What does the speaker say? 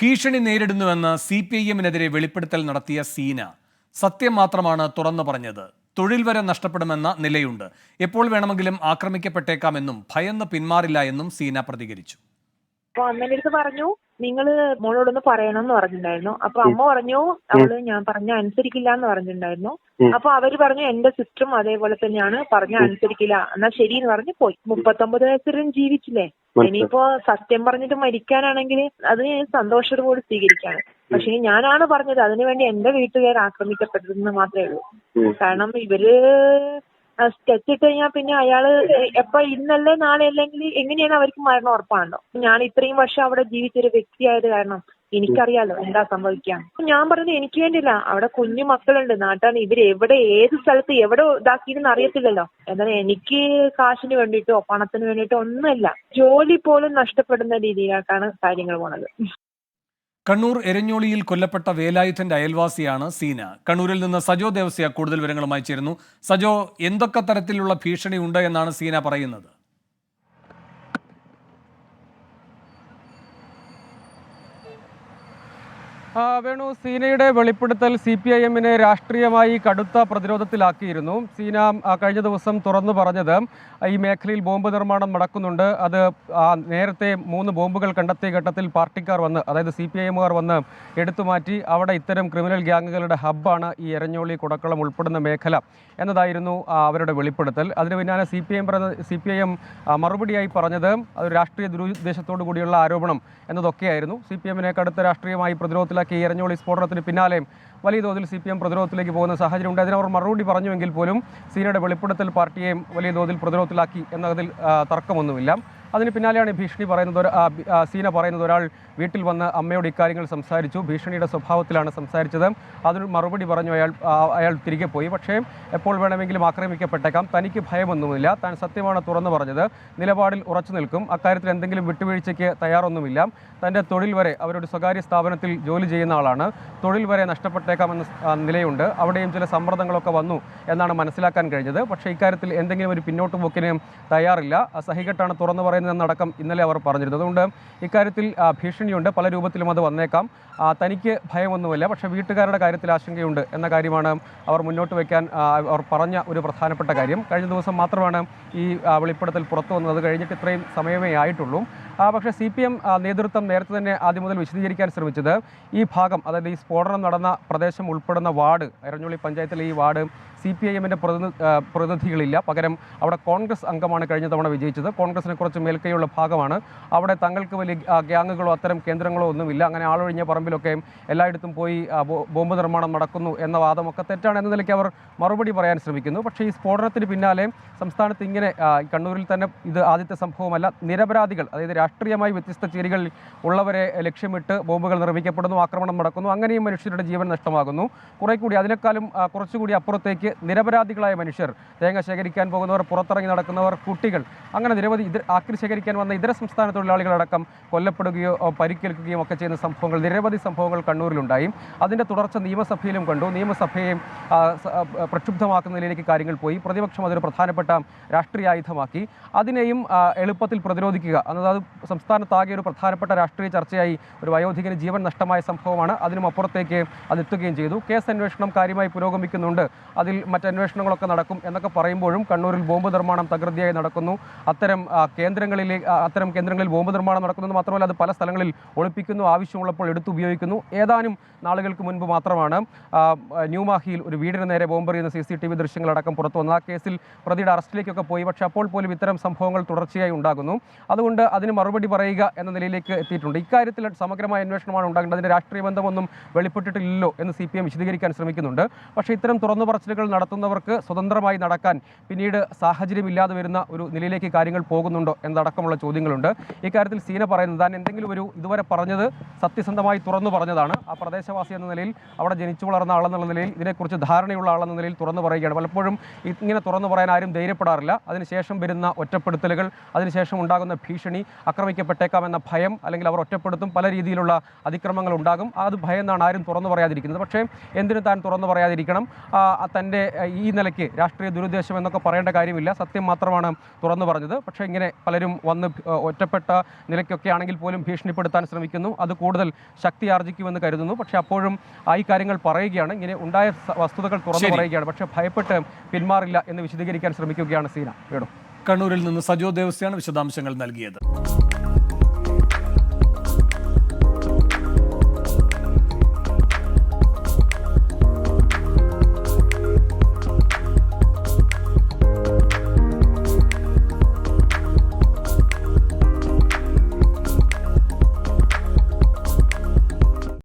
ഭീഷണി നേരിടുന്നുവെന്ന് CPIM-നെതിരെ വെളിപ്പെടുത്തൽ നടത്തിയ സീന സത്യം മാത്രമാണ് തുറന്നു പറഞ്ഞത്. തൊഴിൽ വരെ നഷ്ടപ്പെടുമെന്ന നിലയുണ്ട്. എപ്പോൾ വേണമെങ്കിലും ആക്രമിക്കപ്പെട്ടേക്കാമെന്നും ഭയന്ന് പിന്മാറില്ല എന്നും സീന പ്രതികരിച്ചു. അപ്പൊ അമ്മേന്റെ അടുത്ത് പറഞ്ഞു, നിങ്ങള് മോളോടൊന്ന് പറയണം എന്ന് പറഞ്ഞിട്ടുണ്ടായിരുന്നു. അപ്പൊ അമ്മ പറഞ്ഞു, അവള് ഞാൻ പറഞ്ഞ അനുസരിക്കില്ല എന്ന് പറഞ്ഞിട്ടുണ്ടായിരുന്നു. അപ്പൊ അവര് പറഞ്ഞു എന്റെ സിസ്റ്ററും അതേപോലെ തന്നെയാണ്, പറഞ്ഞ അനുസരിക്കില്ല, എന്നാ ശരി എന്ന് പറഞ്ഞ് പോയി. 39 വയസ്സുവരെയും ജീവിച്ചില്ലേ. ഇനിയിപ്പോ സത്യം പറഞ്ഞിട്ട് മരിക്കാനാണെങ്കിൽ അത് സന്തോഷത്തോടുകൂടി സ്വീകരിക്കാണ്. പക്ഷെ ഞാനാണ് പറഞ്ഞത്, അതിനുവേണ്ടി എന്റെ വീട്ടുകാർ ആക്രമിക്കപ്പെട്ടതെന്ന് മാത്രമേ ഉള്ളൂ. കാരണം ഇവര് സ്കെച്ച് ഇട്ട് കഴിഞ്ഞാൽ പിന്നെ അയാള് എപ്പ ഇന്നല്ലേ നാളെ അല്ലെങ്കിൽ എങ്ങനെയാണ് അവർക്ക് മരണം ഉറപ്പാണല്ലോ. ഞാൻ ഇത്രയും വർഷം അവിടെ ജീവിച്ചൊരു വ്യക്തിയായത് കാരണം എനിക്കറിയാലോ എന്താ സംഭവിക്കാം. ഞാൻ പറഞ്ഞത് എനിക്ക് വേണ്ടിയില്ല, അവിടെ കുഞ്ഞു മക്കളുണ്ട്, നാട്ടാണ്. ഇവര് എവിടെ ഏത് സ്ഥലത്ത് എവിടെ ഇതാക്കിയെന്ന് അറിയത്തില്ലല്ലോ. എന്നാൽ എനിക്ക് കാശിന് വേണ്ടിയിട്ടോ പണത്തിന് വേണ്ടിയിട്ടോ ഒന്നുമില്ല. ജോലി പോലും നഷ്ടപ്പെടുന്ന രീതിയിലേക്കാണ് കാര്യങ്ങൾ പോണത്. കണ്ണൂർ എരഞ്ഞോളിയിൽ കൊല്ലപ്പെട്ട വേലായുധന്റെ അയൽവാസിയാണ് സീന. കണ്ണൂരിൽ നിന്ന് സജോ ദേവസ്യ കൂടുതൽ വിവരങ്ങളുമായി ചേരുന്നു. സജോ, എന്തൊക്കെ തരത്തിലുള്ള ഭീഷണി ഉണ്ട് എന്നാണ് സീന പറയുന്നത്? വേണു, സീനയുടെ വെളിപ്പെടുത്തൽ CPIM-നെ രാഷ്ട്രീയമായി കടുത്ത പ്രതിരോധത്തിലാക്കിയിരുന്നു. സീന കഴിഞ്ഞ ദിവസം തുറന്നു പറഞ്ഞത് ഈ മേഖലയിൽ ബോംബ് നിർമ്മാണം നടക്കുന്നുണ്ട്. അത് നേരത്തെ 3 ബോംബുകൾ കണ്ടെത്തിയ ഘട്ടത്തിൽ പാർട്ടിക്കാർ വന്ന്, അതായത് CPIM-കാർ വന്ന് എടുത്തുമാറ്റി. അവിടെ ഇത്തരം ക്രിമിനൽ ഗ്യാങ്ങുകളുടെ ഹബ്ബാണ് ഈ എരഞ്ഞോളി, കുടക്കളം ഉൾപ്പെടുന്ന മേഖല എന്നതായിരുന്നു അവരുടെ വെളിപ്പെടുത്തൽ. അതിന് പിന്നാലെ CPIM മറുപടിയായി പറഞ്ഞത് അത് രാഷ്ട്രീയ ദുരുദ്ദേശത്തോടു കൂടിയുള്ള ആരോപണം എന്നതൊക്കെയായിരുന്നു. CPIM-നെ കടുത്ത രാഷ്ട്രീയമായി പ്രതിരോധത്തിലാക്കി ഈ എരഞ്ഞോളി സ്ഫോടനത്തിന് പിന്നാലെ വലിയ തോതിൽ CPIM പ്രതിരോധത്തിലേക്ക് പോകുന്ന സാഹചര്യമുണ്ട്. അതിനവർ മറുപടി പറഞ്ഞുവെങ്കിൽ പോലും സീനയുടെ വെളിപ്പെടുത്തൽ പാർട്ടിയെയും വലിയ തോതിൽ പ്രതിരോധത്തിലാക്കി എന്നതിൽ തർക്കമൊന്നുമില്ല. അതിന് പിന്നാലെയാണ് ഭീഷണി പറയുന്നത്. സീന പറയുന്നത്, ഒരാൾ വീട്ടിൽ വന്ന് അമ്മയോട് ഇക്കാര്യങ്ങൾ സംസാരിച്ചു, ഭീഷണിയുടെ സ്വഭാവത്തിലാണ് സംസാരിച്ചത്, അതിന് മറുപടി പറഞ്ഞു അയാൾ തിരികെ പോയി. പക്ഷേ എപ്പോൾ വേണമെങ്കിലും ആക്രമിക്കപ്പെട്ടേക്കാം, തനിക്ക് ഭയമൊന്നുമില്ല, താൻ സത്യമാണ് തുറന്നു പറഞ്ഞത്, നിലപാടിൽ ഉറച്ചു നിൽക്കും, അക്കാര്യത്തിൽ എന്തെങ്കിലും വിട്ടുവീഴ്ചയ്ക്ക് തയ്യാറൊന്നുമില്ല, തൻ്റെ തൊഴിൽ വരെ, അവരൊരു സ്വകാര്യ സ്ഥാപനത്തിൽ ജോലി ചെയ്യുന്ന ആളാണ്, തൊഴിൽ വരെ നഷ്ടപ്പെട്ടേക്കാമെന്ന നിലയുണ്ട്, അവിടെയും ചില സമ്മർദ്ദങ്ങളൊക്കെ വന്നു എന്നാണ് മനസ്സിലാക്കാൻ കഴിഞ്ഞത്. പക്ഷേ ഇക്കാര്യത്തിൽ എന്തെങ്കിലും ഒരു പിന്നോട്ട് പോക്കിന് തയ്യാറില്ല, സഹികെട്ടാണ് തുറന്നു എന്നടക്കം ഇന്നലെ അവർ പറഞ്ഞിരുന്നു. അതുകൊണ്ട് ഇക്കാര്യത്തിൽ ഭീഷണിയുണ്ട്, പല രൂപത്തിലും അത് വന്നേക്കാം, തനിക്ക് ഭയമൊന്നുമില്ല, പക്ഷേ വീട്ടുകാരുടെ കാര്യത്തിൽ ആശങ്കയുണ്ട് എന്ന കാര്യമാണ് അവർ മുന്നോട്ട് വയ്ക്കാൻ അവർ പറഞ്ഞ ഒരു പ്രധാനപ്പെട്ട കാര്യം. കഴിഞ്ഞ ദിവസം മാത്രമാണ് ഈ വെളിപ്പെടുത്തൽ പുറത്തു വന്നത്. അത് കഴിഞ്ഞിട്ട് ഇത്രയും സമയമേ ആയിട്ടുള്ളൂ. പക്ഷേ CPM നേതൃത്വം നേരത്തെ തന്നെ ആദ്യം മുതൽ വിശദീകരിക്കാൻ ശ്രമിച്ചത് ഈ ഭാഗം, അതായത് ഈ സ്ഫോടനം നടന്ന പ്രദേശം ഉൾപ്പെടുന്ന വാർഡ്, എരഞ്ഞോളി പഞ്ചായത്തിലെ ഈ വാർഡ് CPIM-ന്റെ പ്രതിനിധികളില്ല, പകരം അവിടെ കോൺഗ്രസ് അംഗമാണ് കഴിഞ്ഞ തവണ വിജയിച്ചത്. കോൺഗ്രസിനെ കുറച്ച് മേൽക്കൈയുള്ള ഭാഗമാണ്. അവിടെ തങ്ങൾക്ക് വലിയ ഗ്യാങ്ങുകളോ അത്തരം കേന്ദ്രങ്ങളോ ഒന്നുമില്ല. അങ്ങനെ ആളൊഴിഞ്ഞ പറമ്പിലൊക്കെ എല്ലായിടത്തും പോയി ബോംബ് നിർമ്മാണം നടക്കുന്നു എന്ന വാദമൊക്കെ തെറ്റാണ് എന്ന നിലയ്ക്ക് അവർ മറുപടി പറയാൻ ശ്രമിക്കുന്നു. പക്ഷേ ഈ സ്ഫോടനത്തിന് പിന്നാലെ സംസ്ഥാനത്ത് ഇങ്ങനെ, കണ്ണൂരിൽ തന്നെ ഇത് ആദ്യത്തെ സംഭവമല്ല, നിരപരാധികൾ, അതായത് രാഷ്ട്രീയമായി വ്യത്യസ്ത ചേരികളിൽ ഉള്ളവരെ ലക്ഷ്യമിട്ട് ബോംബുകൾ നിർമ്മിക്കപ്പെടുന്നു, ആക്രമണം നടക്കുന്നു, അങ്ങനെയും മനുഷ്യരുടെ ജീവൻ നഷ്ടമാകുന്നു. കുറെ കൂടി അതിനേക്കാളും കുറച്ചുകൂടി അപ്പുറത്തേക്ക് നിരപരാധികളായ മനുഷ്യർ, തേങ്ങ ശേഖരിക്കാൻ പോകുന്നവർ, പുറത്തിറങ്ങി നടക്കുന്നവർ, കുട്ടികൾ, അങ്ങനെ നിരവധി ആക്രി ശേഖരിക്കാൻ വന്ന ഇതര സംസ്ഥാന തൊഴിലാളികളടക്കം കൊല്ലപ്പെടുകയോ പരിക്കേൽക്കുകയോ ഒക്കെ ചെയ്യുന്ന സംഭവങ്ങൾ, നിരവധി സംഭവങ്ങൾ കണ്ണൂരിലുണ്ടായി. അതിൻ്റെ തുടർച്ച നിയമസഭയിലും കണ്ടു. നിയമസഭയെ പ്രക്ഷുബ്ധമാക്കുന്ന നിലയിലേക്ക് കാര്യങ്ങൾ പോയി. പ്രതിപക്ഷം അതൊരു പ്രധാനപ്പെട്ട രാഷ്ട്രീയ ആയുധമാക്കി. അതിനെയും എളുപ്പത്തിൽ പ്രതിരോധിക്കുക എന്നത് അത് സംസ്ഥാനത്താകെ ഒരു പ്രധാനപ്പെട്ട രാഷ്ട്രീയ ചർച്ചയായി. ഒരു വയോധികന് ജീവൻ നഷ്ടമായ സംഭവമാണ്, അതിനും അപ്പുറത്തേക്ക് അതെത്തുകയും ചെയ്തു. കേസ് അന്വേഷണം കാര്യമായി പുരോഗമിക്കുന്നുണ്ട്, അതിൽ മറ്റന്വേഷണങ്ങളൊക്കെ നടക്കും എന്നൊക്കെ പറയുമ്പോഴും കണ്ണൂരിൽ ബോംബ് നിർമ്മാണം തകൃതിയായി നടക്കുന്നു. അത്തരം കേന്ദ്രങ്ങളിൽ ബോംബ് നിർമ്മാണം നടക്കുന്നത് മാത്രമല്ല, അത് പല സ്ഥലങ്ങളിൽ ഒളിപ്പിക്കുന്നു, ആവശ്യമുള്ളപ്പോൾ എടുത്തുപയോഗിക്കുന്നു. ഏതാനും നാളുകൾക്ക് മുൻപ് മാത്രമാണ് ന്യൂമാഹിയിൽ ഒരു വീടിന് നേരെ ബോംബെറിയുന്ന CCTV ദൃശ്യങ്ങളടക്കം പുറത്തു വന്നത്. ആ കേസിൽ പ്രതിയുടെ അറസ്റ്റിലേക്കൊക്കെ പോയി. പക്ഷേ അപ്പോൾ പോലും ഇത്തരം സംഭവങ്ങൾ തുടർച്ചയായി ഉണ്ടാകുന്നു. അതുകൊണ്ട് അതിന് മറുപടി പറയുക എന്ന നിലയിലേക്ക് എത്തിയിട്ടുണ്ട്. ഇക്കാര്യത്തിൽ സമഗ്രമായ അന്വേഷണമാണ് ഉണ്ടാകേണ്ടത്. അതിൻ്റെ രാഷ്ട്രീയ ബന്ധമൊന്നും വെളിപ്പെട്ടിട്ടില്ലല്ലോ എന്ന് CPM വിശദീകരിക്കാൻ ശ്രമിക്കുന്നുണ്ട്. പക്ഷേ ഇത്തരം തുറന്നു പറച്ചിലുകൾ നടത്തുന്നവർക്ക് സ്വതന്ത്രമായി നടക്കാൻ പിന്നീട് സാഹചര്യമില്ലാതെ വരുന്ന ഒരു നിലയിലേക്ക് കാര്യങ്ങൾ പോകുന്നുണ്ടോ എന്നതടക്കമുള്ള ചോദ്യങ്ങളുണ്ട്. ഇക്കാര്യത്തിൽ സീന പറയുന്നത്, താൻ എന്തെങ്കിലും ഒരു ഇതുവരെ പറഞ്ഞത് സത്യസന്ധമായി തുറന്നു പറഞ്ഞതാണ്. ആ പ്രദേശവാസി എന്ന നിലയിൽ, അവിടെ ജനിച്ചു വളർന്ന ആളെന്നുള്ള നിലയിൽ, ഇതിനെക്കുറിച്ച് ധാരണയുള്ള ആളെന്ന നിലയിൽ തുറന്നു പറയുകയാണ്. പലപ്പോഴും ഇങ്ങനെ തുറന്നു പറയാൻ ആരും ധൈര്യപ്പെടാറില്ല. അതിനുശേഷം വരുന്ന ഒറ്റപ്പെടുത്തലുകൾ, അതിനുശേഷം ഉണ്ടാകുന്ന ഭീഷണി, ആക്രമിക്കപ്പെട്ടേക്കാമെന്ന ഭയം, അല്ലെങ്കിൽ അവർ ഒറ്റപ്പെടുത്തും, പല രീതിയിലുള്ള അതിക്രമങ്ങൾ ഉണ്ടാകും. അത് ഭയന്നാണ് ആരും തുറന്നു പറയാതിരിക്കുന്നത്. പക്ഷേ എന്തിനു താൻ തുറന്നു പറയാതിരിക്കണം? തൻ്റെ ഈ നിലയ്ക്ക് രാഷ്ട്രീയ ദുരുദ്ദേശം എന്നൊക്കെ പറയേണ്ട കാര്യമില്ല, സത്യം മാത്രമാണ് തുറന്നു പറഞ്ഞത്. പക്ഷേ ഇങ്ങനെ പലരും വന്ന് ഒറ്റപ്പെട്ട നിലയ്ക്കൊക്കെ ആണെങ്കിൽ പോലും ഭീഷണിപ്പെടുത്താൻ ശ്രമിക്കുന്നു. അത് കൂടുതൽ ശക്തി ആർജിക്കുമെന്ന് കരുതുന്നു. പക്ഷേ അപ്പോഴും ഈ കാര്യങ്ങൾ പറയുകയാണ്, ഇങ്ങനെ ഉണ്ടായ വസ്തുതകൾ തുറന്നു പറയുകയാണ്. പക്ഷേ ഭയപ്പെട്ട് പിന്മാറില്ല എന്ന് വിശദീകരിക്കാൻ ശ്രമിക്കുകയാണ് സീന. കണ്ണൂരിൽ നിന്ന് സജോ ദേവസ്യാണ് വിശദാംശങ്ങൾ നൽകിയത്.